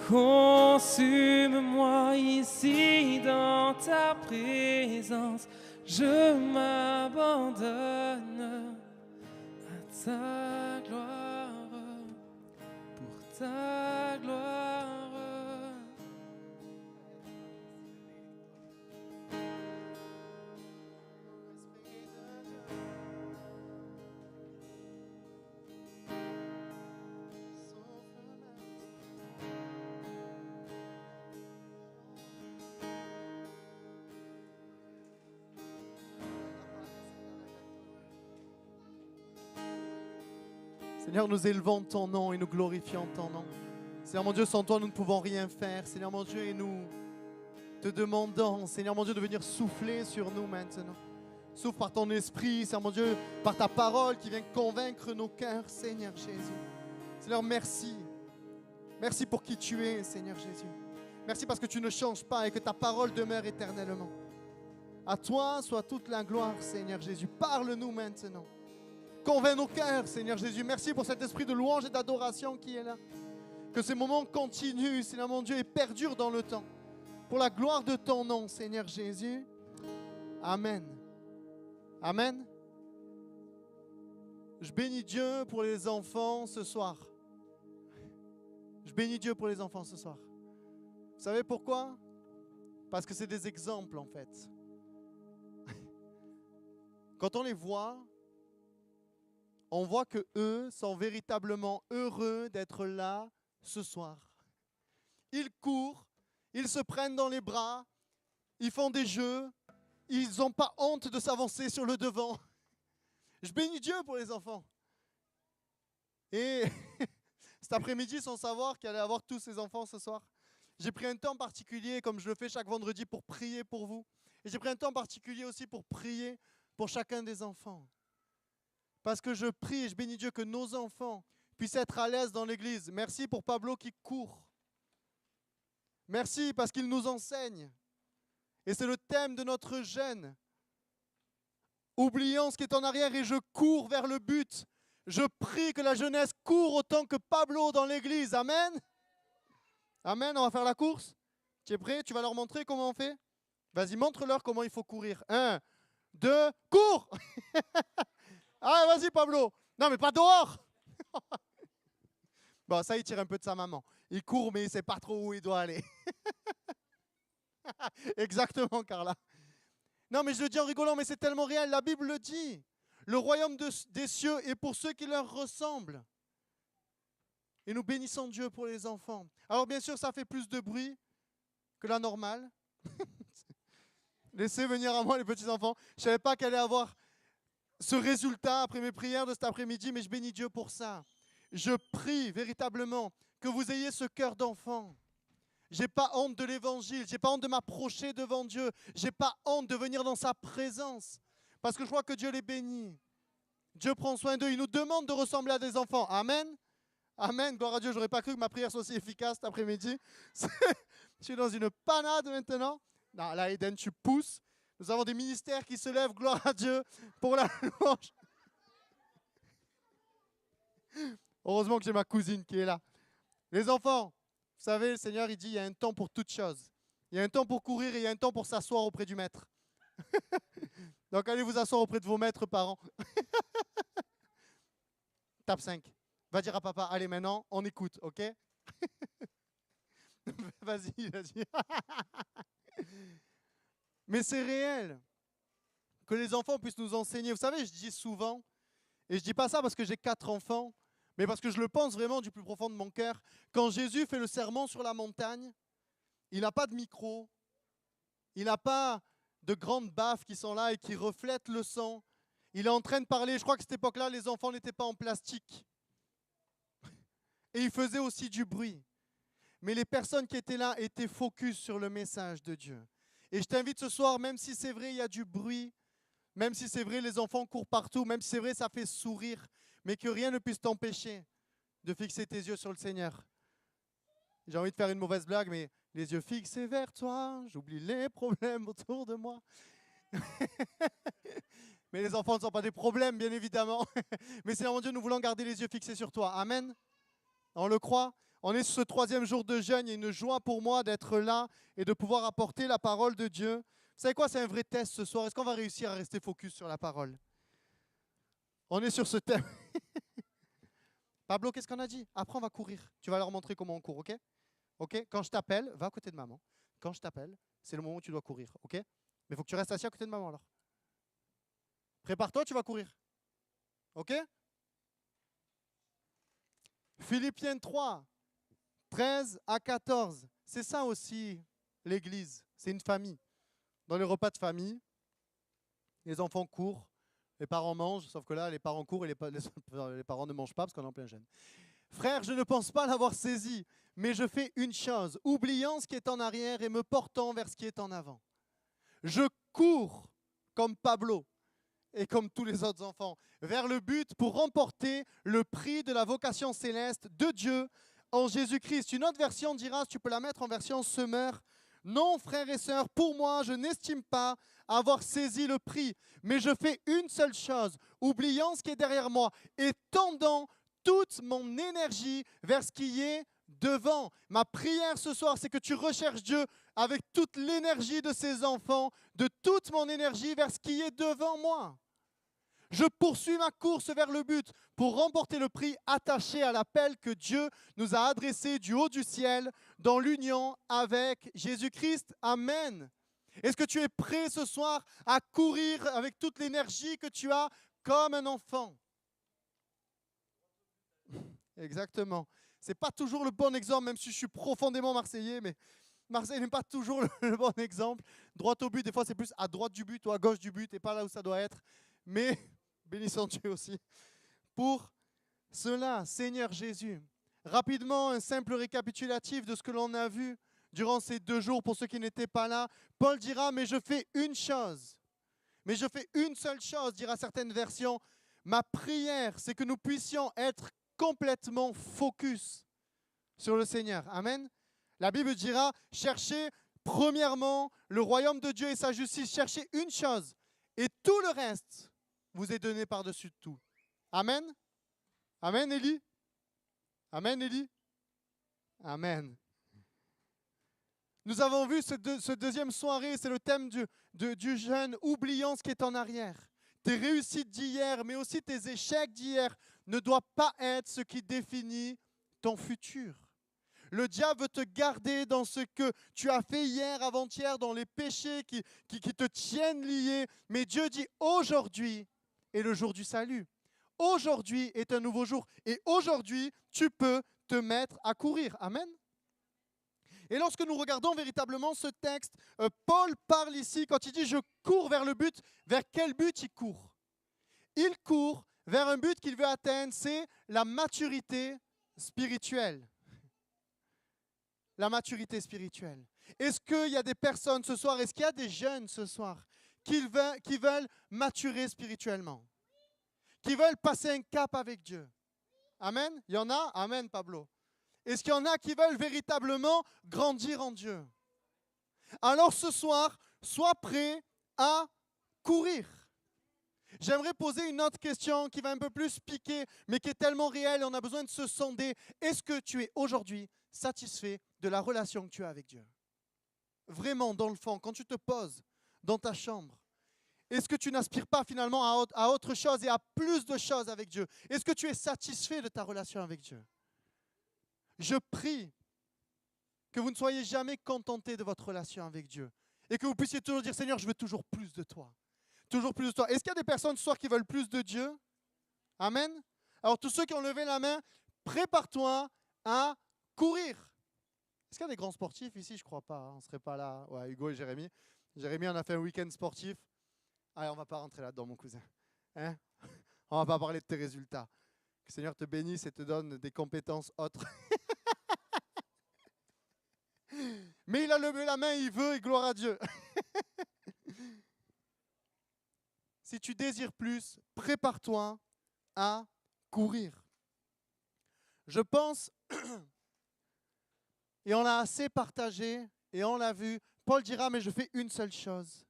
consume-moi ici dans ta présence. Je m'abandonne à ta gloire, pour ta gloire. Seigneur, nous élevons ton nom et nous glorifions ton nom. Seigneur mon Dieu, sans toi, nous ne pouvons rien faire. Seigneur mon Dieu, et nous te demandons, Seigneur mon Dieu, de venir souffler sur nous maintenant. Souffle par ton esprit, Seigneur mon Dieu, par ta parole qui vient convaincre nos cœurs, Seigneur Jésus. Seigneur, merci. Merci pour qui tu es, Seigneur Jésus. Merci parce que tu ne changes pas et que ta parole demeure éternellement. À toi soit toute la gloire, Seigneur Jésus. Parle-nous maintenant. Convainc nos cœurs, Seigneur Jésus. Merci pour cet esprit de louange et d'adoration qui est là. Que ces moments continuent, Seigneur mon Dieu, et perdurent dans le temps. Pour la gloire de ton nom, Seigneur Jésus. Amen. Amen. Je bénis Dieu pour les enfants ce soir. Je bénis Dieu pour les enfants ce soir. Vous savez pourquoi? Parce que c'est des exemples en fait. Quand on les voit, on voit que eux sont véritablement heureux d'être là ce soir. Ils courent, ils se prennent dans les bras, ils font des jeux, ils n'ont pas honte de s'avancer sur le devant. Je bénis Dieu pour les enfants. Et cet après-midi, sans savoir qu'il allait avoir tous ces enfants ce soir, j'ai pris un temps particulier, comme je le fais chaque vendredi, pour prier pour vous. Et j'ai pris un temps particulier aussi pour prier pour chacun des enfants. Parce que je prie et je bénis Dieu que nos enfants puissent être à l'aise dans l'église. Merci pour Pablo qui court. Merci parce qu'il nous enseigne. Et c'est le thème de notre jeûne. Oublions ce qui est en arrière et je cours vers le but. Je prie que la jeunesse court autant que Pablo dans l'église. Amen. Amen, on va faire la course. Tu es prêt? Tu vas leur montrer comment on fait? Vas-y, montre-leur comment il faut courir. 1, 2, cours. Ah, vas-y Pablo. Non, mais pas dehors. Bon, ça, il tire un peu de sa maman. Il court, mais il ne sait pas trop où il doit aller. Exactement, Carla. Non, mais je le dis en rigolant, mais c'est tellement réel. La Bible le dit. Le royaume des cieux est pour ceux qui leur ressemblent. Et nous bénissons Dieu pour les enfants. Alors, bien sûr, ça fait plus de bruit que la normale. Laissez venir à moi les petits-enfants. Je ne savais pas qu'elle allait avoir ce résultat après mes prières de cet après-midi, mais je bénis Dieu pour ça. Je prie véritablement que vous ayez ce cœur d'enfant. Je n'ai pas honte de l'évangile, je n'ai pas honte de m'approcher devant Dieu, je n'ai pas honte de venir dans sa présence, parce que je crois que Dieu les bénit. Dieu prend soin d'eux, il nous demande de ressembler à des enfants. Amen. Amen, gloire à Dieu, je n'aurais pas cru que ma prière soit aussi efficace cet après-midi. Je suis dans une panade maintenant. Non, là, Eden, tu pousses. Nous avons des ministères qui se lèvent, gloire à Dieu, pour la louange. Heureusement que j'ai ma cousine qui est là. Les enfants, vous savez, le Seigneur, il dit, il y a un temps pour toutes choses. Il y a un temps pour courir et il y a un temps pour s'asseoir auprès du maître. Donc, allez vous asseoir auprès de vos maîtres parents. Tape 5. Va dire à papa, allez maintenant, on écoute, ok? Vas-y, vas-y. Mais c'est réel que les enfants puissent nous enseigner. Vous savez, je dis souvent, et je ne dis pas ça parce que j'ai 4 enfants, mais parce que je le pense vraiment du plus profond de mon cœur. Quand Jésus fait le sermon sur la montagne, il n'a pas de micro, il n'a pas de grandes baffes qui sont là et qui reflètent le son. Il est en train de parler, je crois que cette époque-là, les enfants n'étaient pas en plastique. Et il faisait aussi du bruit. Mais les personnes qui étaient là étaient focus sur le message de Dieu. Et je t'invite ce soir, même si c'est vrai, il y a du bruit, même si c'est vrai, les enfants courent partout, même si c'est vrai, ça fait sourire, mais que rien ne puisse t'empêcher de fixer tes yeux sur le Seigneur. J'ai envie de faire une mauvaise blague, mais les yeux fixés vers toi, j'oublie les problèmes autour de moi. Mais les enfants ne sont pas des problèmes, bien évidemment. Mais Seigneur mon Dieu, nous voulons garder les yeux fixés sur toi. Amen. On le croit? On est sur ce 3e jour de jeûne. Il y a une joie pour moi d'être là et de pouvoir apporter la parole de Dieu. Vous savez quoi? C'est un vrai test ce soir. Est-ce qu'on va réussir à rester focus sur la parole? On est sur ce thème. Pablo, qu'est-ce qu'on a dit? Après, on va courir. Tu vas leur montrer comment on court, ok? Ok? Quand je t'appelle, va à côté de maman. Quand je t'appelle, c'est le moment où tu dois courir, ok? Mais il faut que tu restes assis à côté de maman alors. Prépare-toi, tu vas courir. Ok? Philippiens 3, 13 à 14. C'est ça aussi l'église. C'est une famille. Dans les repas de famille, les enfants courent, les parents mangent, sauf que là, les parents courent et les parents ne mangent pas parce qu'on est en plein jeûne. Frère, je ne pense pas l'avoir saisi, mais je fais une chose, oubliant ce qui est en arrière et me portant vers ce qui est en avant. Je cours comme Pablo et comme tous les autres enfants, vers le but pour remporter le prix de la vocation céleste de Dieu en Jésus-Christ. Une autre version dira, tu peux la mettre en version Semeur, non, frères et sœurs, pour moi, je n'estime pas avoir saisi le prix, mais je fais une seule chose, oubliant ce qui est derrière moi et tendant toute mon énergie vers ce qui est devant. Ma prière ce soir, c'est que tu recherches Dieu avec toute l'énergie de ses enfants, de toute mon énergie vers ce qui est devant moi. Je poursuis ma course vers le but pour remporter le prix attaché à l'appel que Dieu nous a adressé du haut du ciel dans l'union avec Jésus-Christ. Amen. Est-ce que tu es prêt ce soir à courir avec toute l'énergie que tu as comme un enfant? Exactement. Ce n'est pas toujours le bon exemple, même si je suis profondément marseillais, mais Marseille n'est pas toujours le bon exemple. Droit au but, des fois c'est plus à droite du but ou à gauche du but et pas là où ça doit être. Mais bénissons Dieu aussi pour cela. Seigneur Jésus, rapidement un simple récapitulatif de ce que l'on a vu durant ces 2 jours pour ceux qui n'étaient pas là. Paul dira, mais je fais une chose. Mais je fais une seule chose, dira certaines versions. Ma prière, c'est que nous puissions être complètement focus sur le Seigneur. Amen. La Bible dira, cherchez premièrement le royaume de Dieu et sa justice. Cherchez une chose et tout le reste vous est donné par-dessus tout. Amen. Amen, Élie. Amen, Élie. Amen. Nous avons vu ce deuxième soirée, c'est le thème du jeûne, oubliant ce qui est en arrière. Tes réussites d'hier, mais aussi tes échecs d'hier ne doivent pas être ce qui définit ton futur. Le diable veut te garder dans ce que tu as fait hier, avant-hier, dans les péchés qui te tiennent lié. Mais Dieu dit aujourd'hui est le jour du salut. Aujourd'hui est un nouveau jour. Et aujourd'hui, tu peux te mettre à courir. Amen. Et lorsque nous regardons véritablement ce texte, Paul parle ici, quand il dit « je cours vers le but », vers quel but il court? Il court vers un but qu'il veut atteindre, c'est la maturité spirituelle. La maturité spirituelle. Est-ce qu'il y a des personnes ce soir, est-ce qu'il y a des jeunes ce soir qui veulent maturer spirituellement? Qui veulent passer un cap avec Dieu? Amen? Il y en a? Amen, Pablo. Est-ce qu'il y en a qui veulent véritablement grandir en Dieu? Alors ce soir, sois prêt à courir. J'aimerais poser une autre question qui va un peu plus piquer, mais qui est tellement réelle et on a besoin de se sonder. Est-ce que tu es aujourd'hui satisfait de la relation que tu as avec Dieu? Vraiment, dans le fond, quand tu te poses dans ta chambre, est-ce que tu n'aspires pas finalement à autre chose et à plus de choses avec Dieu? Est-ce que tu es satisfait de ta relation avec Dieu? Je prie que vous ne soyez jamais contentés de votre relation avec Dieu et que vous puissiez toujours dire, Seigneur, je veux toujours plus de toi. Toujours plus de toi. Est-ce qu'il y a des personnes ce soir qui veulent plus de Dieu? Amen. Alors tous ceux qui ont levé la main, prépare-toi à courir. Est-ce qu'il y a des grands sportifs ici? Je ne crois pas. On ne serait pas là. Ouais, Hugo et Jérémy. Jérémy, on a fait un week-end sportif. Allez, on ne va pas rentrer là-dedans, mon cousin. Hein? On ne va pas parler de tes résultats. Que le Seigneur te bénisse et te donne des compétences autres. Mais il a levé la main, il veut, et gloire à Dieu. Si tu désires plus, prépare-toi à courir. Je pense, et on l'a assez partagé, et on l'a vu, Paul dira, mais je fais une seule chose.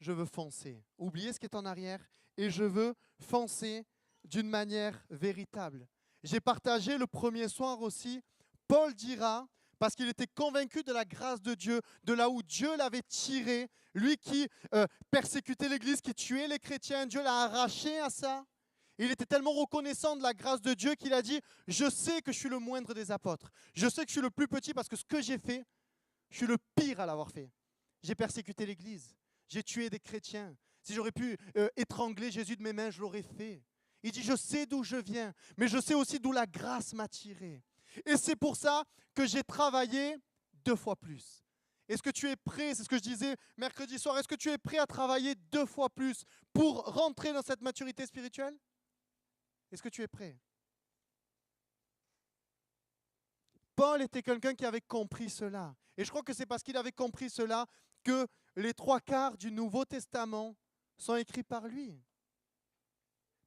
Je veux foncer. Oubliez ce qui est en arrière, et je veux foncer d'une manière véritable. j'ai partagé le premier soir aussi, Paul dira, parce qu'il était convaincu de la grâce de Dieu, de là où Dieu l'avait tiré, lui qui persécutait l'Église, qui tuait les chrétiens, Dieu l'a arraché à ça. Il était tellement reconnaissant de la grâce de Dieu qu'il a dit, je sais que je suis le moindre des apôtres. Je sais que je suis le plus petit parce que ce que j'ai fait, je suis le pire à l'avoir fait. J'ai persécuté l'Église. J'ai tué des chrétiens. Si j'aurais pu étrangler Jésus de mes mains, je l'aurais fait. Il dit, je sais d'où je viens, mais je sais aussi d'où la grâce m'a tiré. Et c'est pour ça que j'ai travaillé 2 fois plus. Est-ce que tu es prêt, c'est ce que je disais mercredi soir, est-ce que tu es prêt à travailler 2 fois plus pour rentrer dans cette maturité spirituelle? Est-ce que tu es prêt? Paul était quelqu'un qui avait compris cela. Et je crois que c'est parce qu'il avait compris cela que les 3/4 du Nouveau Testament sont écrits par lui.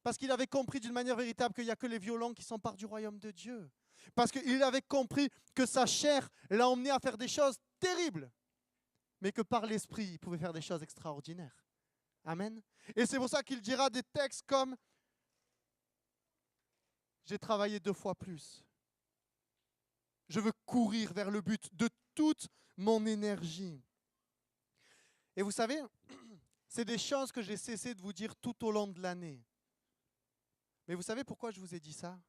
Parce qu'il avait compris d'une manière véritable qu'il n'y a que les violents qui s'emparent du royaume de Dieu. Parce qu'il avait compris que sa chair l'a emmené à faire des choses terribles, mais que par l'Esprit, il pouvait faire des choses extraordinaires. Amen. Et c'est pour ça qu'il dira des textes comme « J'ai travaillé 2 fois plus. Je veux courir vers le but de toute mon énergie. » Et vous savez, c'est des choses que j'ai cessé de vous dire tout au long de l'année. Mais vous savez pourquoi je vous ai dit ça?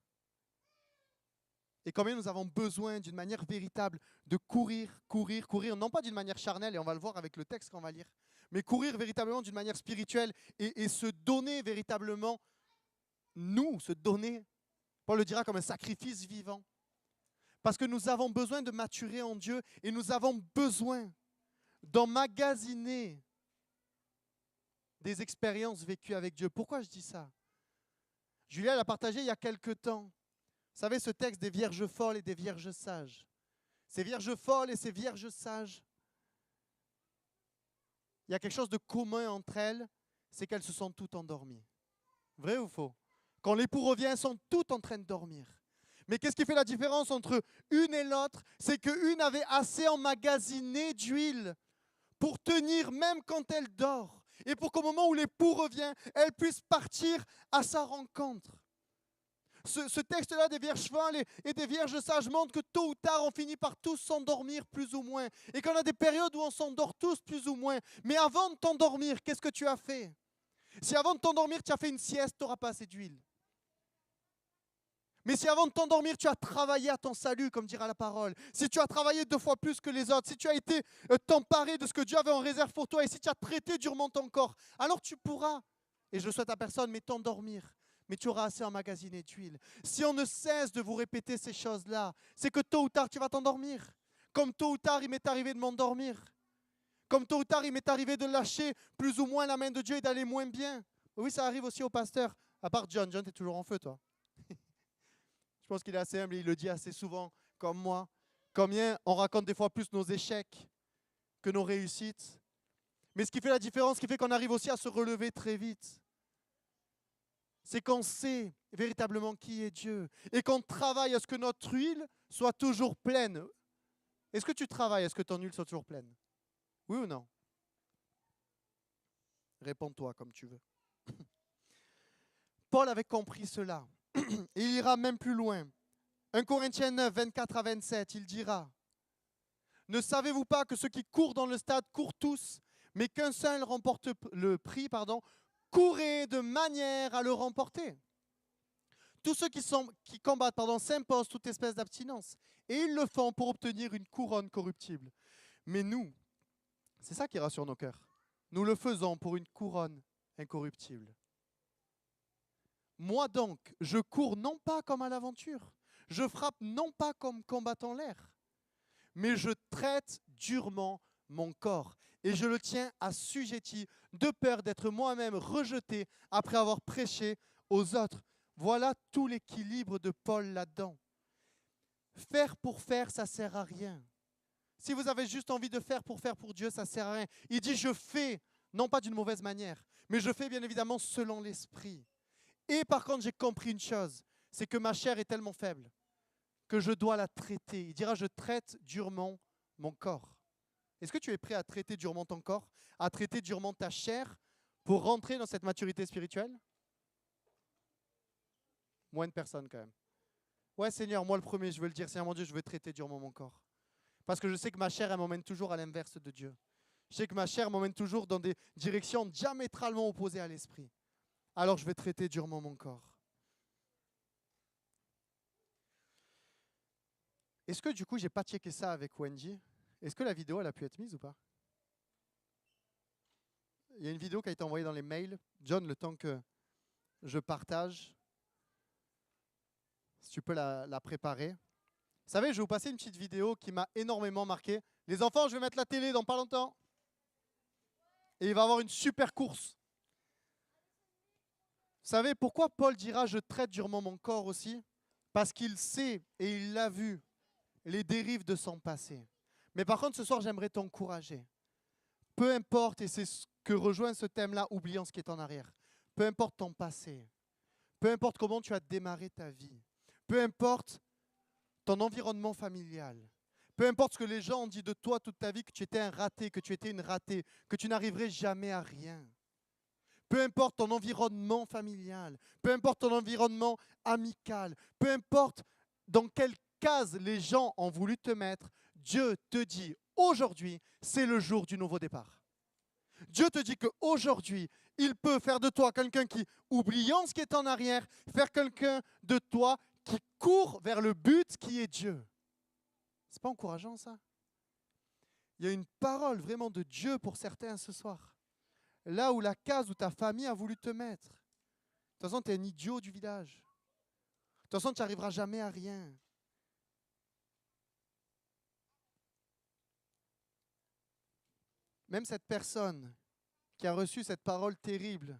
Et combien nous avons besoin d'une manière véritable de courir, non pas d'une manière charnelle, et on va le voir avec le texte qu'on va lire, mais courir véritablement d'une manière spirituelle et se donner véritablement, se donner, Paul le dira, comme un sacrifice vivant. Parce que nous avons besoin de maturer en Dieu et nous avons besoin d'emmagasiner des expériences vécues avec Dieu. Pourquoi je dis ça? Julia l'a partagé il y a quelque temps. Vous savez, ce texte des vierges folles et des vierges sages. Ces vierges folles et ces vierges sages, il y a quelque chose de commun entre elles, c'est qu'elles se sont toutes endormies. Vrai ou faux? Quand l'époux revient, elles sont toutes en train de dormir. Mais qu'est-ce qui fait la différence entre une et l'autre? C'est qu'une avait assez emmagasiné d'huile pour tenir même quand elle dort. Et pour qu'au moment où l'époux revient, elle puisse partir à sa rencontre. Ce texte-là des vierges folles et des vierges sages montre que tôt ou tard, on finit par tous s'endormir plus ou moins. Et qu'on a des périodes où on s'endort tous plus ou moins. Mais avant de t'endormir, qu'est-ce que tu as fait? Si avant de t'endormir, tu as fait une sieste, tu n'auras pas assez d'huile. Mais si avant de t'endormir, tu as travaillé à ton salut, comme dira la parole, si tu as travaillé 2 fois plus que les autres, si tu as été t'emparer de ce que Dieu avait en réserve pour toi, et si tu as traité durement ton corps, alors tu pourras, et je le souhaite à personne, mais t'endormir. Mais tu auras assez emmagasiné d'huile. Si on ne cesse de vous répéter ces choses-là, c'est que tôt ou tard, tu vas t'endormir. Comme tôt ou tard, il m'est arrivé de m'endormir. Comme tôt ou tard, il m'est arrivé de lâcher plus ou moins la main de Dieu et d'aller moins bien. Oui, ça arrive aussi au pasteur. À part John. John, tu es toujours en feu, toi. Je pense qu'il est assez humble et il le dit assez souvent, comme moi. Combien on raconte des fois plus nos échecs que nos réussites. Mais ce qui fait la différence, ce qui fait qu'on arrive aussi à se relever très vite, c'est qu'on sait véritablement qui est Dieu et qu'on travaille à ce que notre huile soit toujours pleine. Est-ce que tu travailles à ce que ton huile soit toujours pleine? Oui ou non? Réponds-toi comme tu veux. Paul avait compris cela. Et il ira même plus loin. 1 Corinthiens 9, 24 à 27, il dira: ne savez-vous pas que ceux qui courent dans le stade courent tous, mais qu'un seul remporte le prix, courez de manière à le remporter. Tous ceux qui combattent s'imposent toute espèce d'abstinence, et ils le font pour obtenir une couronne corruptible. Mais nous, c'est ça qui rassure nos cœurs, nous le faisons pour une couronne incorruptible. Moi donc, je cours non pas comme à l'aventure, je frappe non pas comme combattant l'air, mais je traite durement mon corps et je le tiens assujetti de peur d'être moi-même rejeté après avoir prêché aux autres. Voilà tout l'équilibre de Paul là-dedans. Faire pour faire, ça ne sert à rien. Si vous avez juste envie de faire pour Dieu, ça ne sert à rien. Il dit je fais, non pas d'une mauvaise manière, mais je fais bien évidemment selon l'esprit. Et par contre, j'ai compris une chose, c'est que ma chair est tellement faible que je dois la traiter. Il dira, je traite durement mon corps. Est-ce que tu es prêt à traiter durement ton corps, à traiter durement ta chair pour rentrer dans cette maturité spirituelle? Moins de personnes quand même. Ouais, Seigneur, moi le premier, je veux le dire. Seigneur mon Dieu, je veux traiter durement mon corps. Parce que je sais que ma chair, elle m'emmène toujours à l'inverse de Dieu. Je sais que ma chair m'emmène toujours dans des directions diamétralement opposées à l'esprit. Alors je vais traiter durement mon corps. Est-ce que du coup, j'ai pas checké ça avec Wendy? Est-ce que la vidéo, elle a pu être mise ou pas? Il y a une vidéo qui a été envoyée dans les mails. John, le temps que je partage, si tu peux la préparer. Vous savez, je vais vous passer une petite vidéo qui m'a énormément marqué. Les enfants, je vais mettre la télé dans pas longtemps. Et il va y avoir une super course. Vous savez pourquoi Paul dira « je traite durement mon corps aussi » Parce qu'il sait et il l'a vu les dérives de son passé. Mais par contre, ce soir, j'aimerais t'encourager. Peu importe, et c'est ce que rejoint ce thème-là, oubliant ce qui est en arrière. Peu importe ton passé, peu importe comment tu as démarré ta vie, peu importe ton environnement familial, peu importe ce que les gens ont dit de toi toute ta vie, que tu étais un raté, que tu étais une ratée, que tu n'arriverais jamais à rien. Peu importe ton environnement familial, peu importe ton environnement amical, peu importe dans quelle case les gens ont voulu te mettre, Dieu te dit aujourd'hui, c'est le jour du nouveau départ. Dieu te dit qu'aujourd'hui, il peut faire de toi quelqu'un qui, oubliant ce qui est en arrière, faire quelqu'un de toi qui court vers le but qui est Dieu. C'est pas encourageant ça? Il y a une parole vraiment de Dieu pour certains ce soir. Là où la case où ta famille a voulu te mettre. De toute façon, tu es un idiot du village. De toute façon, tu n'arriveras jamais à rien. Même cette personne qui a reçu cette parole terrible,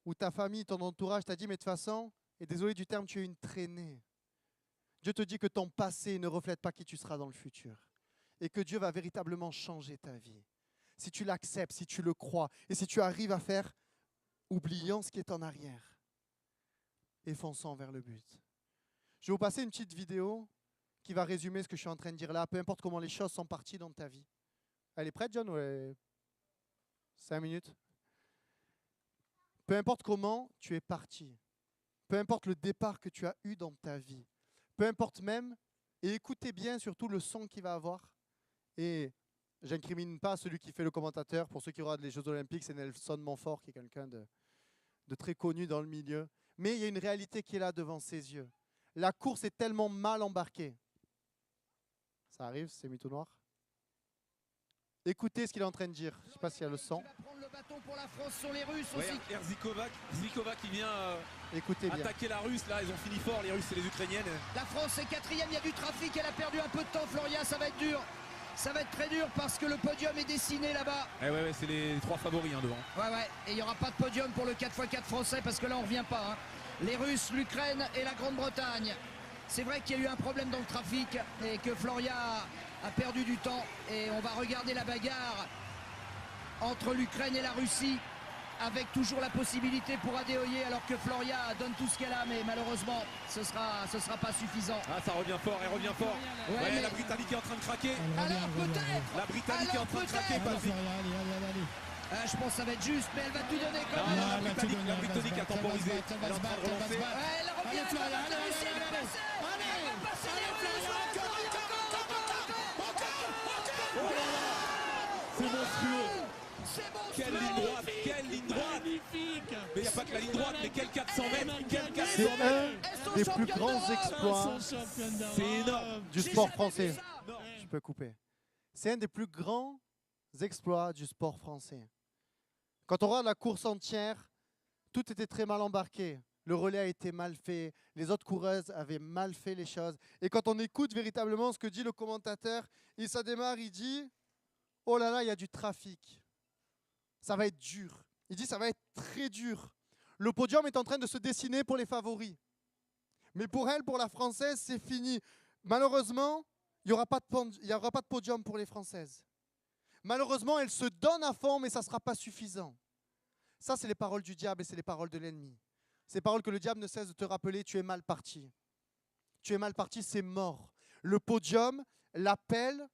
où ta famille, ton entourage t'a dit, mais de toute façon, et désolé du terme, tu es une traînée. Dieu te dit que ton passé ne reflète pas qui tu seras dans le futur. Et que Dieu va véritablement changer ta vie. Si tu l'acceptes, si tu le crois, et si tu arrives à faire, oubliant ce qui est en arrière, et fonçant vers le but. Je vais vous passer une petite vidéo qui va résumer ce que je suis en train de dire là, peu importe comment les choses sont parties dans ta vie. Elle est prête, John, ou 5 minutes? Peu importe comment tu es parti, peu importe le départ que tu as eu dans ta vie, peu importe même, et écoutez bien surtout le son qu'il va avoir, et j'incrimine pas celui qui fait le commentateur, pour ceux qui regardent les Jeux Olympiques, c'est Nelson Montfort qui est quelqu'un de très connu dans le milieu, mais il y a une réalité qui est là devant ses yeux. La course est tellement mal embarquée. Ça arrive, c'est mis tout noir. Écoutez ce qu'il est en train de dire. Je ne sais pas s'il y a le son. Il va prendre le bâton pour la France sur les Russes aussi. Zikova qui vient Écoutez bien. attaquer la Russe. Là, ils ont fini fort, les Russes et les Ukrainiennes. La France est quatrième, il y a du trafic, elle a perdu un peu de temps. Floria, ça va être dur. Ça va être très dur parce que le podium est dessiné là-bas. Ouais, c'est les 3 favoris devant. Ouais, et il n'y aura pas de podium pour le 4x4 français parce que là on ne revient pas. Les Russes, l'Ukraine et la Grande-Bretagne. C'est vrai qu'il y a eu un problème dans le trafic et que Floria a perdu du temps. Et on va regarder la bagarre entre l'Ukraine et la Russie avec toujours la possibilité pour Adéoyer alors que Floria donne tout ce qu'elle a, mais malheureusement ce sera pas suffisant. Ah, ça revient fort, elle revient fort. Ouais, mais la Britannique est en train de craquer. alors peut-être. La Britannique est en train de craquer, Patrick. Je pense que ça va être juste, mais elle va tout donner quand Non, même. la Britannique a temporisé. Elle est en train de relancer. Ouais, elle revient, elle va passer, elle va passer. Elle va passer les Russes. C'est monstrueux. C'est bon. Quelle ligne droite. Magnifique. Mais il n'y a pas que la ligne droite, mais quel 400 mètres. Quel 400 C'est mètres. un des plus grands exploits C'est énorme. du sport français. Non. Je peux couper. C'est un des plus grands exploits du sport français. Quand on regarde la course entière, tout était très mal embarqué. Le relais a été mal fait, les autres coureuses avaient mal fait les choses. Et quand on écoute véritablement ce que dit le commentateur, ça démarre, il dit « Oh là là, il y a du trafic. Ça va être dur. » Il dit « Ça va être très dur. » Le podium est en train de se dessiner pour les favoris. Mais pour elle, pour la Française, c'est fini. Malheureusement, il n'y aura pas de podium pour les Françaises. Malheureusement, elle se donne à fond, mais ça ne sera pas suffisant. Ça, c'est les paroles du diable et c'est les paroles de l'ennemi. Ces paroles que le diable ne cesse de te rappeler, tu es mal parti. Tu es mal parti, c'est mort. Le podium, l'appel,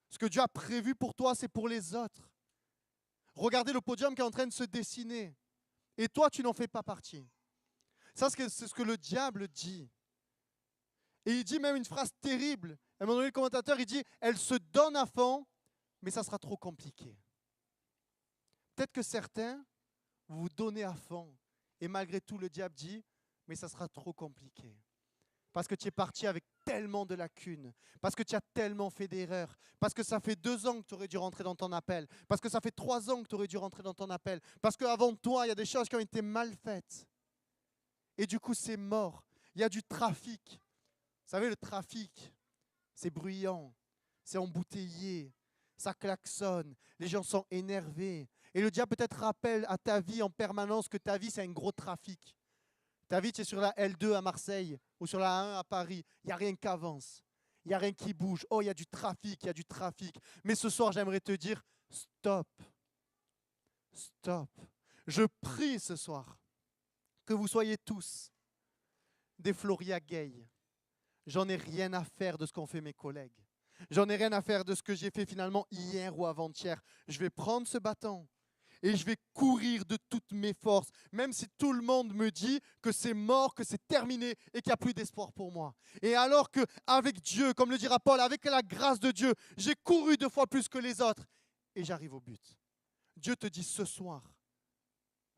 ce que Dieu a prévu pour toi, c'est pour les autres. Regardez le podium qui est en train de se dessiner. Et toi, tu n'en fais pas partie. Ça, c'est ce que le diable dit. Et il dit même une phrase terrible. À un moment donné, le commentateur, il dit, elle se donne à fond, mais ça sera trop compliqué. Peut-être que certains, vous vous donnez à fond. Et malgré tout, le diable dit, mais ça sera trop compliqué. Parce que tu es parti avec tellement de lacunes, parce que tu as tellement fait d'erreurs, parce que ça fait 2 ans que tu aurais dû rentrer dans ton appel, parce que ça fait 3 ans que tu aurais dû rentrer dans ton appel, parce qu'avant toi, il y a des choses qui ont été mal faites. Et du coup, c'est mort. Il y a du trafic. Vous savez, le trafic, c'est bruyant, c'est embouteillé, ça klaxonne, les gens sont énervés. Et le diable peut-être rappelle à ta vie en permanence que ta vie, c'est un gros trafic. Ta vie, tu es sur la L2 à Marseille ou sur la A1 à Paris. Il n'y a rien qui avance. Il n'y a rien qui bouge. Oh, il y a du trafic, il y a du trafic. Mais ce soir, j'aimerais te dire, stop. Stop. Je prie ce soir que vous soyez tous des Floria Gay. J'en ai rien à faire de ce qu'ont fait mes collègues. J'en ai rien à faire de ce que j'ai fait finalement hier ou avant-hier. Je vais prendre ce bâton et je vais courir de toutes mes forces, même si tout le monde me dit que c'est mort, que c'est terminé et qu'il n'y a plus d'espoir pour moi. Et alors qu'avec Dieu, comme le dira Paul, avec la grâce de Dieu, j'ai couru 2 fois plus que les autres et j'arrive au but. Dieu te dit ce soir,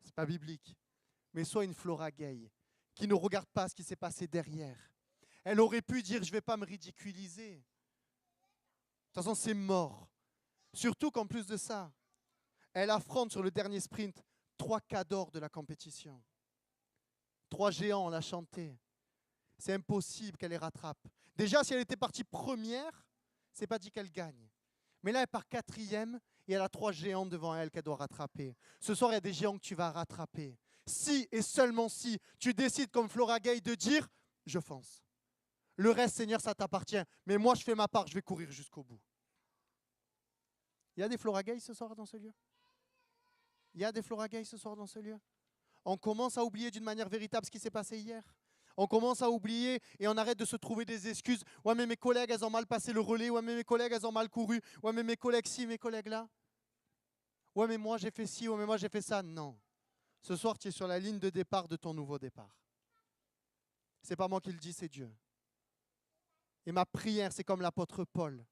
ce n'est pas biblique, mais sois une Flora Gay qui ne regarde pas ce qui s'est passé derrière. Elle aurait pu dire, je ne vais pas me ridiculiser. De toute façon, c'est mort. Surtout qu'en plus de ça, elle affronte sur le dernier sprint 3 cadors de la compétition. 3 géants, on l'a chanté. C'est impossible qu'elle les rattrape. Déjà, si elle était partie première, ce n'est pas dit qu'elle gagne. Mais là, elle part 4e et elle a 3 géants devant elle qu'elle doit rattraper. Ce soir, il y a des géants que tu vas rattraper. Si et seulement si tu décides comme Flora Gay de dire, je fonce. Le reste, Seigneur, ça t'appartient. Mais moi, je fais ma part, je vais courir jusqu'au bout. Il y a des Flora Gay ce soir dans ce lieu? Il y a des Flora Gay ce soir dans ce lieu? On commence à oublier d'une manière véritable ce qui s'est passé hier. On commence à oublier et on arrête de se trouver des excuses. Ouais, mais mes collègues, elles ont mal passé le relais. Ouais, mais mes collègues, elles ont mal couru. Ouais, mais mes collègues ci, mes collègues là. Ouais, mais moi, j'ai fait ci. Ouais, mais moi, j'ai fait ça. Non. Ce soir, tu es sur la ligne de départ de ton nouveau départ. Ce n'est pas moi qui le dis, c'est Dieu. Et ma prière, c'est comme l'apôtre Paul.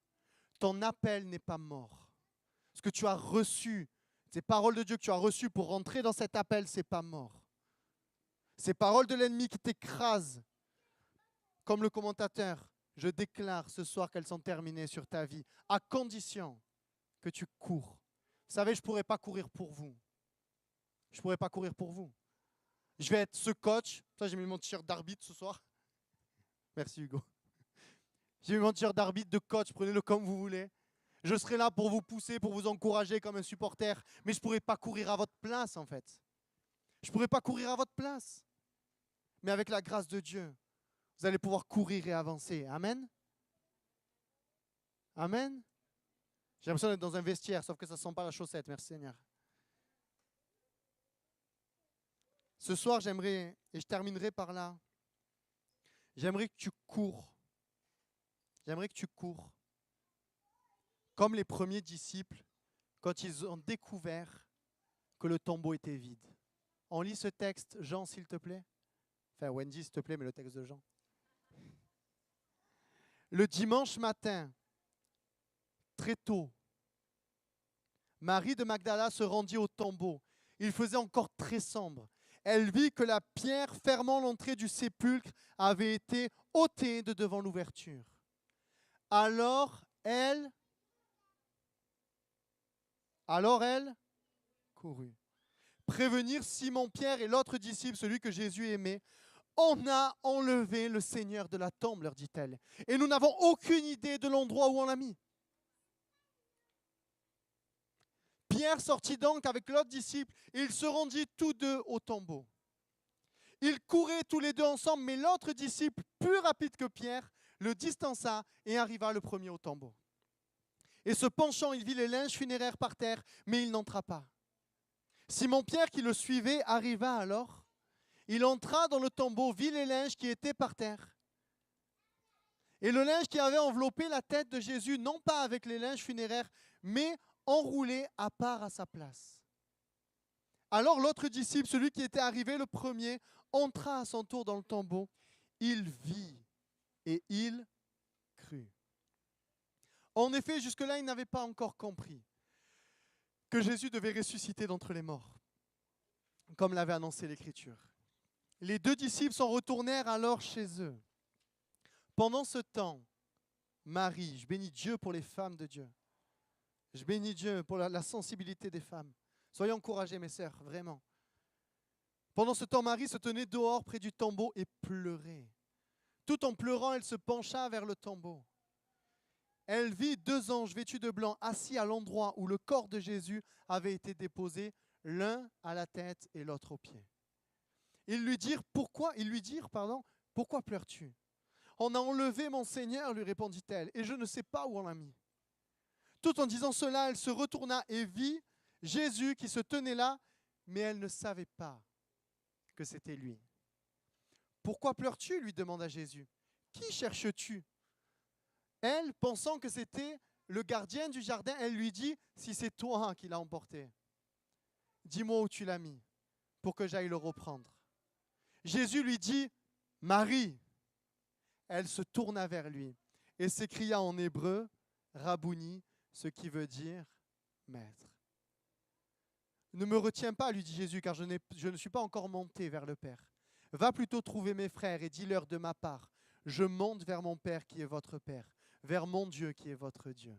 Ton appel n'est pas mort. Ce que tu as reçu, ces paroles de Dieu que tu as reçues pour rentrer dans cet appel, ce n'est pas mort. Ces paroles de l'ennemi qui t'écrasent, comme le commentateur, je déclare ce soir qu'elles sont terminées sur ta vie, à condition que tu cours. Vous savez, je ne pourrais pas courir pour vous. Je ne pourrais pas courir pour vous. Je vais être ce coach. Ça, j'ai mis mon t-shirt d'arbitre ce soir. Merci Hugo. J'ai mis mon t-shirt d'arbitre, de coach, prenez-le comme vous voulez. Je serai là pour vous pousser, pour vous encourager comme un supporter, mais je ne pourrai pas courir à votre place en fait. Je ne pourrai pas courir à votre place. Mais avec la grâce de Dieu, vous allez pouvoir courir et avancer. Amen. Amen. J'ai l'impression d'être dans un vestiaire, sauf que ça ne sent pas la chaussette. Merci Seigneur. Ce soir, j'aimerais, et je terminerai par là, j'aimerais que tu cours. J'aimerais que tu cours. Comme les premiers disciples, quand ils ont découvert que le tombeau était vide. On lit ce texte, Jean, s'il te plaît. Enfin, Wendy, s'il te plaît, mais le texte de Jean. Le dimanche matin, très tôt, Marie de Magdala se rendit au tombeau. Il faisait encore très sombre. Elle vit que la pierre fermant l'entrée du sépulcre avait été ôtée de devant l'ouverture. Alors elle courut. Prévenir Simon-Pierre et l'autre disciple, celui que Jésus aimait. On a enlevé le Seigneur de la tombe, leur dit-elle. Et nous n'avons aucune idée de l'endroit où on l'a mis. Pierre sortit donc avec l'autre disciple et ils se rendit tous deux au tombeau. Ils couraient tous les deux ensemble, mais l'autre disciple, plus rapide que Pierre, le distança et arriva le premier au tombeau. Et se penchant, il vit les linges funéraires par terre, mais il n'entra pas. Simon-Pierre, qui le suivait, arriva alors. Il entra dans le tombeau, vit les linges qui étaient par terre. Et le linge qui avait enveloppé la tête de Jésus, non pas avec les linges funéraires, mais enroulé à part à sa place. Alors l'autre disciple, celui qui était arrivé le premier, entra à son tour dans le tombeau. Il vit Et il crut. En effet, jusque-là, il n'avait pas encore compris que Jésus devait ressusciter d'entre les morts, comme l'avait annoncé l'Écriture. Les 2 disciples s'en retournèrent alors chez eux. Pendant ce temps, Marie, je bénis Dieu pour les femmes de Dieu. Je bénis Dieu pour la sensibilité des femmes. Soyez encouragés, mes sœurs, vraiment. Pendant ce temps, Marie se tenait dehors près du tombeau et pleurait. Tout en pleurant, elle se pencha vers le tombeau. Elle vit 2 anges vêtus de blanc assis à l'endroit où le corps de Jésus avait été déposé, l'un à la tête et l'autre aux pieds. Ils lui dirent, pourquoi pleures-tu ? On a enlevé mon Seigneur, lui répondit-elle, et je ne sais pas où on l'a mis. Tout en disant cela, elle se retourna et vit Jésus qui se tenait là, mais elle ne savait pas que c'était lui. Pourquoi pleures-tu ? Lui demanda Jésus. Qui cherches-tu ? Elle, pensant que c'était le gardien du jardin, elle lui dit, si c'est toi qui l'as emporté, dis-moi où tu l'as mis, pour que j'aille le reprendre. Jésus lui dit, Marie. Elle se tourna vers lui et s'écria en hébreu, Rabouni, ce qui veut dire maître. Ne me retiens pas, lui dit Jésus, car je ne suis pas encore monté vers le Père. Va plutôt trouver mes frères et dis-leur de ma part, je monte vers mon Père qui est votre Père, vers mon Dieu qui est votre Dieu.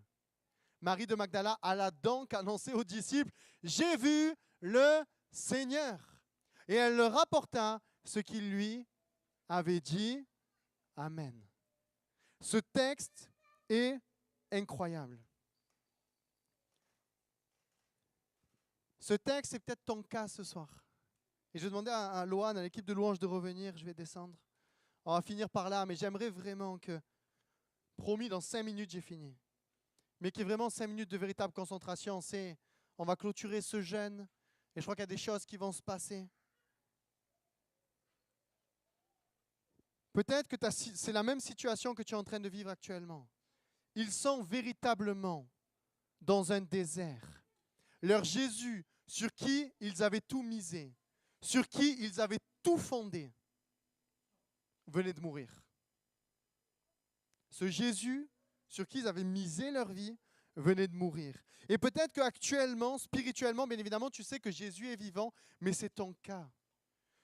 Marie de Magdala alla donc annoncer aux disciples, j'ai vu le Seigneur. Et elle leur rapporta ce qu'il lui avait dit. Amen. Ce texte est incroyable. Ce texte, c'est peut-être ton cas ce soir. Et je vais demander à Loan, à l'équipe de louange de revenir. Je vais descendre. On va finir par là, mais j'aimerais vraiment que, promis, dans 5 minutes, j'ai fini. Mais qu'il y ait vraiment 5 minutes de véritable concentration. On va clôturer ce jeûne. Et je crois qu'il y a des choses qui vont se passer. Peut-être que c'est la même situation que tu es en train de vivre actuellement. Ils sont véritablement dans un désert. Leur Jésus, sur qui ils avaient tout misé, sur qui ils avaient tout fondé, venait de mourir. Ce Jésus, sur qui ils avaient misé leur vie, venait de mourir. Et peut-être qu'actuellement, spirituellement, bien évidemment, tu sais que Jésus est vivant, mais c'est ton cas.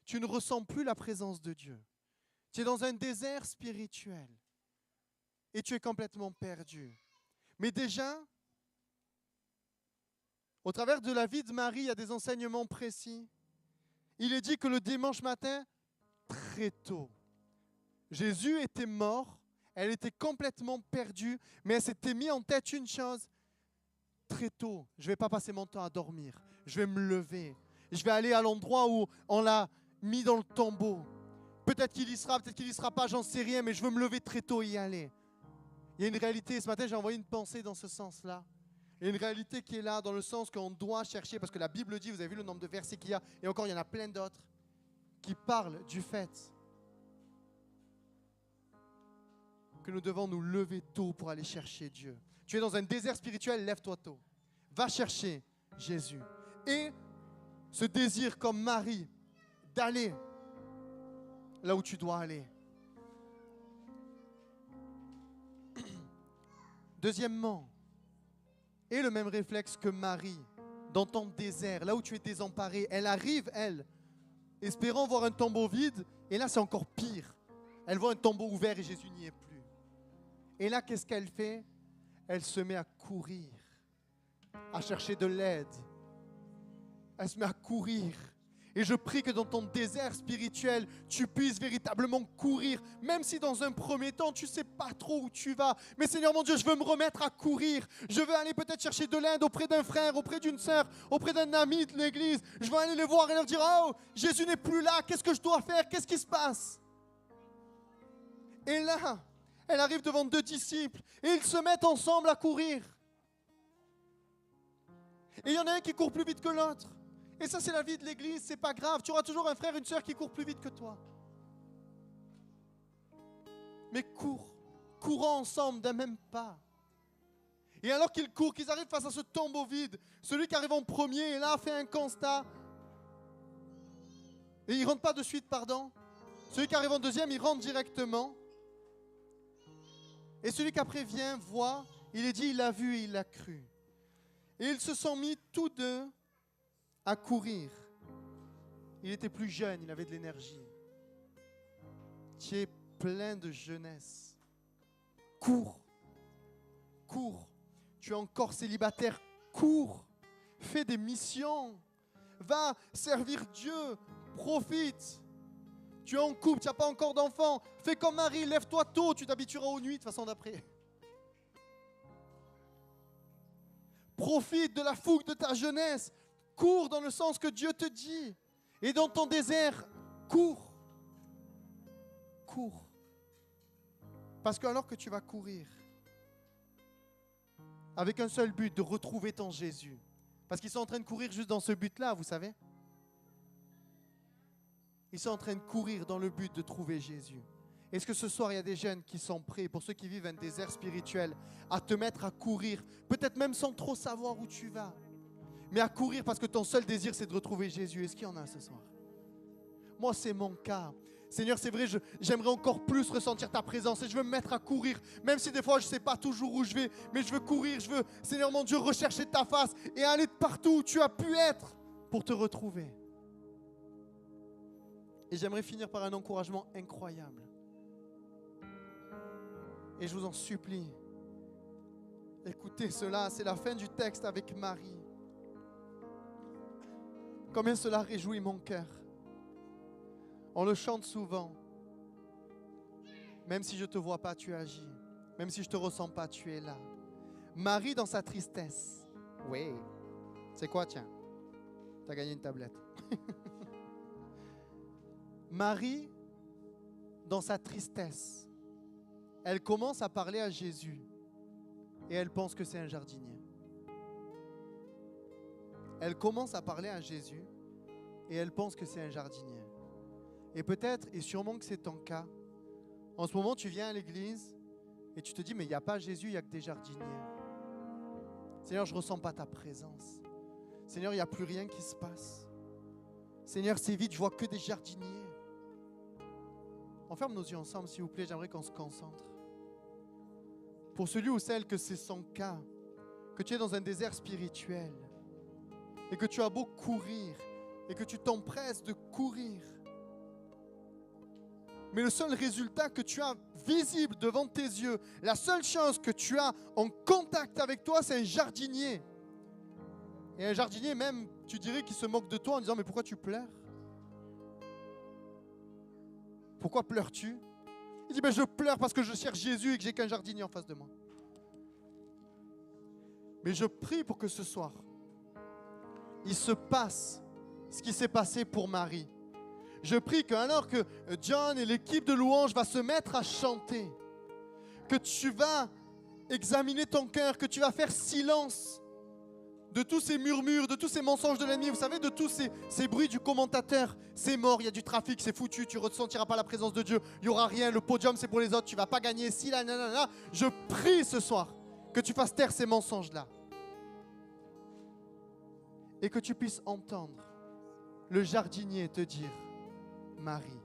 Tu ne ressens plus la présence de Dieu. Tu es dans un désert spirituel et tu es complètement perdu. Mais déjà, au travers de la vie de Marie, il y a des enseignements précis. Il est dit que le dimanche matin, très tôt, Jésus était mort, elle était complètement perdue, mais elle s'était mis en tête une chose. Très tôt, je ne vais pas passer mon temps à dormir, je vais me lever. Je vais aller à l'endroit où on l'a mis dans le tombeau. Peut-être qu'il y sera, peut-être qu'il y sera pas, j'en sais rien, mais je veux me lever très tôt et y aller. Il y a une réalité, ce matin j'ai envoyé une pensée dans ce sens-là. Il y a une réalité qui est là, dans le sens qu'on doit chercher, parce que la Bible dit, vous avez vu le nombre de versets qu'il y a, et encore il y en a plein d'autres, qui parlent du fait que nous devons nous lever tôt pour aller chercher Dieu. Tu es dans un désert spirituel, lève-toi tôt. Va chercher Jésus. Et ce désir comme Marie d'aller là où tu dois aller. Deuxièmement, et le même réflexe que Marie, dans ton désert, là où tu es désemparé, elle arrive, elle, espérant voir un tombeau vide, et là c'est encore pire. Elle voit un tombeau ouvert et Jésus n'y est plus. Et là, qu'est-ce qu'elle fait ? Elle se met à courir, à chercher de l'aide. Elle se met à courir. Et je prie que dans ton désert spirituel, tu puisses véritablement courir, même si dans un premier temps, tu ne sais pas trop où tu vas. Mais Seigneur mon Dieu, je veux me remettre à courir. Je veux aller peut-être chercher de l'aide auprès d'un frère, auprès d'une sœur, auprès d'un ami de l'église. Je veux aller les voir et leur dire, oh, Jésus n'est plus là, qu'est-ce que je dois faire? Qu'est-ce qui se passe? Et là, elle arrive devant 2 disciples et ils se mettent ensemble à courir. Et il y en a un qui court plus vite que l'autre. Et ça, c'est la vie de l'église, c'est pas grave. Tu auras toujours un frère, une sœur qui court plus vite que toi. Mais courons ensemble d'un même pas. Et alors qu'ils courent, qu'ils arrivent face à ce tombeau vide, celui qui arrive en premier, et là, fait un constat. Et il ne rentre pas de suite, pardon. Celui qui arrive en deuxième, il rentre directement. Et celui qu'après vient, voit, il est dit, il l'a vu et il l'a cru. Et ils se sont mis tous deux à courir. Il était plus jeune, il avait de l'énergie. Tu es plein de jeunesse. Cours. Cours. Tu es encore célibataire. Cours. Fais des missions. Va servir Dieu. Profite. Tu es en couple, tu n'as pas encore d'enfant. Fais comme Marie, lève-toi tôt, tu t'habitueras aux nuits de façon d'après. Profite de la fougue de ta jeunesse. Cours dans le sens que Dieu te dit. Et dans ton désert, cours. Cours. Parce que alors que tu vas courir, avec un seul but, de retrouver ton Jésus. Parce qu'ils sont en train de courir juste dans ce but-là, vous savez. Ils sont en train de courir dans le but de trouver Jésus. Est-ce que ce soir, il y a des jeunes qui sont prêts, pour ceux qui vivent un désert spirituel, à te mettre à courir, peut-être même sans trop savoir où tu vas, mais à courir parce que ton seul désir, c'est de retrouver Jésus. Est-ce qu'il y en a ce soir? Moi, c'est mon cas. Seigneur, c'est vrai, j'aimerais encore plus ressentir ta présence et je veux me mettre à courir, même si des fois je ne sais pas toujours où je vais, mais je veux courir, je veux, Seigneur mon Dieu, rechercher ta face et aller partout où tu as pu être pour te retrouver. Et j'aimerais finir par un encouragement incroyable. Et je vous en supplie, écoutez cela, c'est la fin du texte avec Marie. Combien cela réjouit mon cœur. On le chante souvent. Même si je ne te vois pas, tu agis. Même si je ne te ressens pas, tu es là. Marie dans sa tristesse. Oui. C'est quoi, tiens? Tu as gagné une tablette. Marie, dans sa tristesse, elle commence à parler à Jésus et elle pense que c'est un jardinier. Elle commence à parler à Jésus et elle pense que c'est un jardinier. Et peut-être, et sûrement que c'est ton cas, en ce moment tu viens à l'église et tu te dis mais il n'y a pas Jésus, il n'y a que des jardiniers. Seigneur, je ne ressens pas ta présence. Seigneur, il n'y a plus rien qui se passe. Seigneur, c'est vide, je vois que des jardiniers. On ferme nos yeux ensemble, s'il vous plaît, j'aimerais qu'on se concentre. Pour celui ou celle que c'est son cas, que tu es dans un désert spirituel et que tu as beau courir et que tu t'empresses de courir, mais le seul résultat que tu as visible devant tes yeux, la seule chose que tu as en contact avec toi, c'est un jardinier. Et un jardinier même, tu dirais qu'il se moque de toi en disant « Mais pourquoi tu pleures ? Pourquoi pleures-tu » Il dit « Je pleure parce que je cherche Jésus et que j'ai qu'un jardinier en face de moi. » Mais je prie pour que ce soir, il se passe ce qui s'est passé pour Marie. Je prie que alors que John et l'équipe de louange va se mettre à chanter, que tu vas examiner ton cœur, que tu vas faire silence de tous ces murmures, de tous ces mensonges de l'ennemi, vous savez, de tous ces bruits du commentateur. C'est mort, il y a du trafic, c'est foutu, tu ne ressentiras pas la présence de Dieu, il n'y aura rien, le podium c'est pour les autres, tu ne vas pas gagner, si là, nanana. Je prie ce soir que tu fasses taire ces mensonges-là et que tu puisses entendre le jardinier te dire Marie.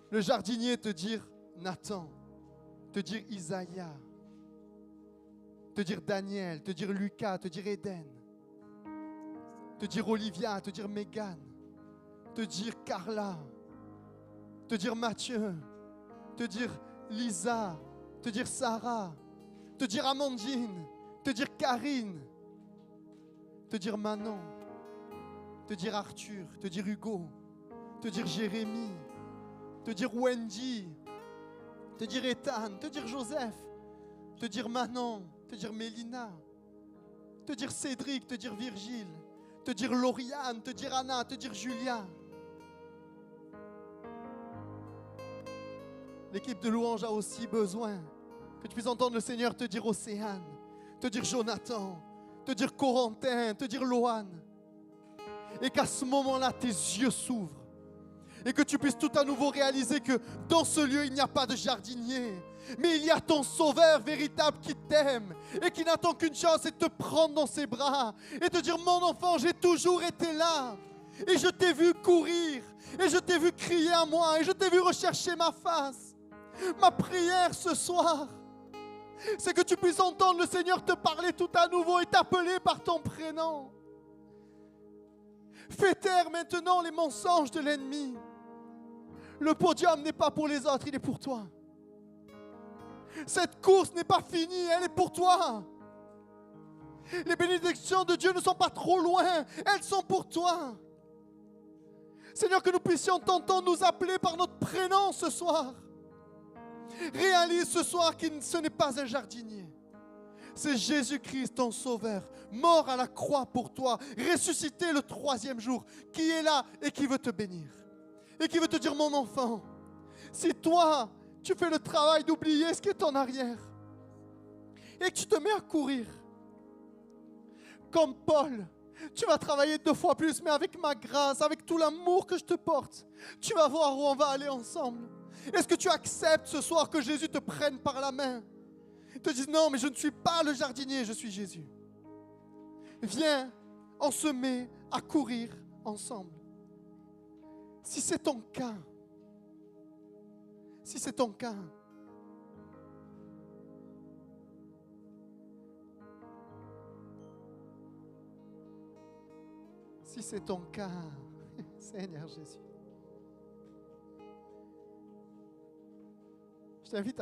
Le jardinier te dire Nathan, te dire Isaïa, te dire Daniel, te dire Lucas, te dire Eden, te dire Olivia, te dire Megan, te dire Carla, te dire Mathieu, te dire Lisa, te dire Sarah, te dire Amandine, te dire Karine, te dire Manon, te dire Arthur, te dire Hugo, te dire Jérémie, te dire Wendy, te dire Ethan, te dire Joseph, te dire Manon, te dire Mélina, te dire Cédric, te dire Virgile, te dire Lauriane, te dire Anna, te dire Julia. L'équipe de louange a aussi besoin que tu puisses entendre le Seigneur te dire Océane, te dire Jonathan, te dire Corentin, te dire Loane. Et qu'à ce moment-là, tes yeux s'ouvrent. Et que tu puisses tout à nouveau réaliser que dans ce lieu, il n'y a pas de jardinier. Mais il y a ton Sauveur véritable qui t'aime. Et qui n'attend qu'une chose, c'est de te prendre dans ses bras. Et te dire, mon enfant, j'ai toujours été là. Et je t'ai vu courir. Et je t'ai vu crier à moi. Et je t'ai vu rechercher ma face. Ma prière ce soir, c'est que tu puisses entendre le Seigneur te parler tout à nouveau et t'appeler par ton prénom. Fais taire maintenant les mensonges de l'ennemi. Le podium n'est pas pour les autres, il est pour toi. Cette course n'est pas finie, elle est pour toi. Les bénédictions de Dieu ne sont pas trop loin, elles sont pour toi. Seigneur, que nous puissions t'entendre nous appeler par notre prénom ce soir. Réalise ce soir que ce n'est pas un jardinier. C'est Jésus-Christ, ton Sauveur, mort à la croix pour toi, ressuscité le 3e jour, qui est là et qui veut te bénir. Et qui veut te dire, mon enfant, si toi, tu fais le travail d'oublier ce qui est en arrière, et que tu te mets à courir, comme Paul, tu vas travailler 2 fois plus, mais avec ma grâce, avec tout l'amour que je te porte, tu vas voir où on va aller ensemble. Est-ce que tu acceptes ce soir que Jésus te prenne par la main? Il te dit, non, mais je ne suis pas le jardinier, je suis Jésus. Viens, on se met à courir ensemble. Si c'est ton cas, si c'est ton cas, si c'est ton cas, Seigneur Jésus, je t'invite à